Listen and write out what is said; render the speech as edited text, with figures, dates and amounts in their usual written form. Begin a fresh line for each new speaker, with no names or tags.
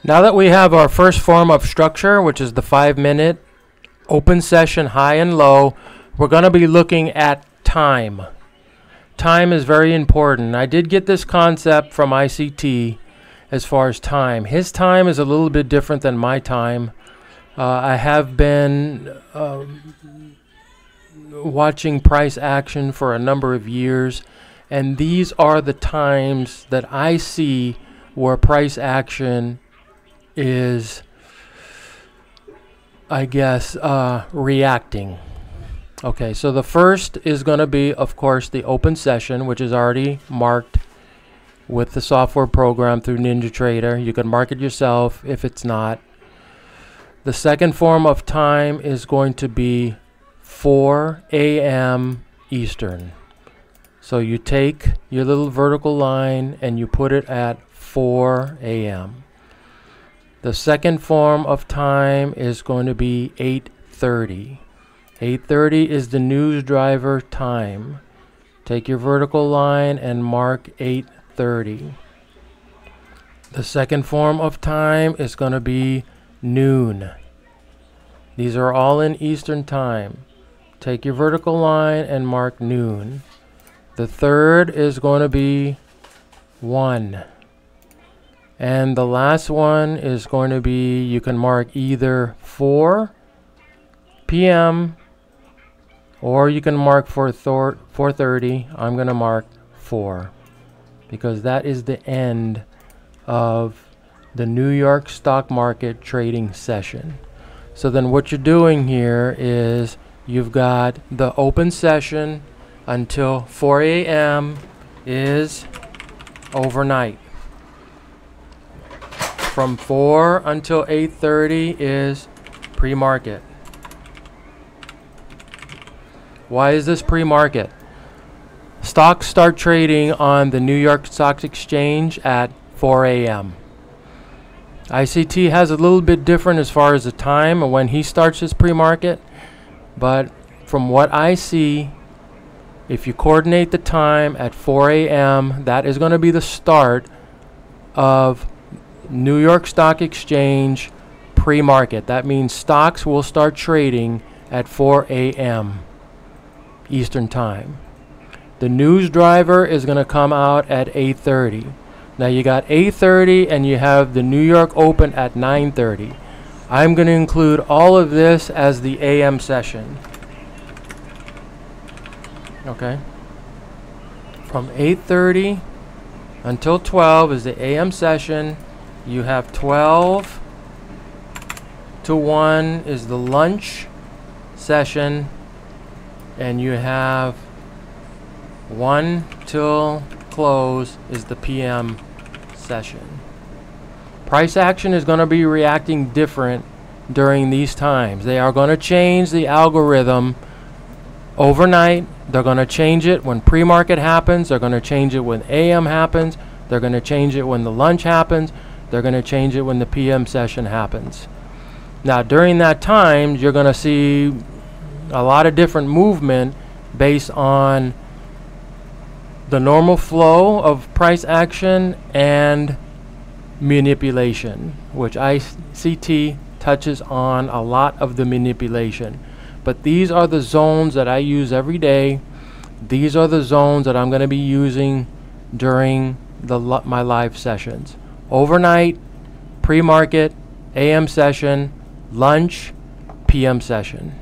Now that we have our first form of structure, which is the 5-minute open session high and low, we're going to be looking at time. Time is very important. I did get this concept from ICT as far as time. His time is a little bit different than my time. I have been watching price action for a number of years, and these are the times that I see where price action is, I guess, reacting. Okay, so the first is going to be, of course, the open session, which is already marked with the software program through NinjaTrader. You can mark it yourself if it's not. The second form of time is going to be 4 a.m. Eastern. So you take your little vertical line and you put it at 4 a.m. The second form of time is going to be 8:30. 8:30 is the news driver time. Take your vertical line and mark 8:30. The second form of time is going to be noon. These are all in Eastern time. Take your vertical line and mark noon. The third is going to be 1. And the last one is going to be, you can mark either 4 p.m. or you can mark for 4:30. I'm going to mark 4 because that is the end of the New York stock market trading session. So then what you're doing here is you've got the open session until 4 a.m. is overnight. From 4 until 8:30 is pre-market. Why is this pre-market? Stocks start trading on the New York Stock Exchange at 4 a.m. ICT has a little bit different as far as the time and when he starts his pre-market, but from what I see, if you coordinate the time at 4 a.m., that is going to be the start of New York Stock Exchange pre-market. That means stocks will start trading at 4 a.m. Eastern time. The news driver is going to come out at 8:30. Now you got 8:30 and you have the New York Open at 9:30. I'm going to include all of this as the AM session. Okay. From 8:30 until 12 is the AM session. You have 12 to 1 is the lunch session, and you have 1 till close is the PM session. Price action is going to be reacting different during these times. They are going to change the algorithm overnight. They're going to change it when pre-market happens. They're going to change it when AM happens. They're going to change it when the lunch happens. They're going to change it when the PM session happens. Now during that time, you're going to see a lot of different movement based on the normal flow of price action and manipulation, which ICT touches on a lot of the manipulation. But these are the zones that I use every day. These are the zones that I'm going to be using during my live sessions. Overnight, pre-market, AM session, lunch, PM session.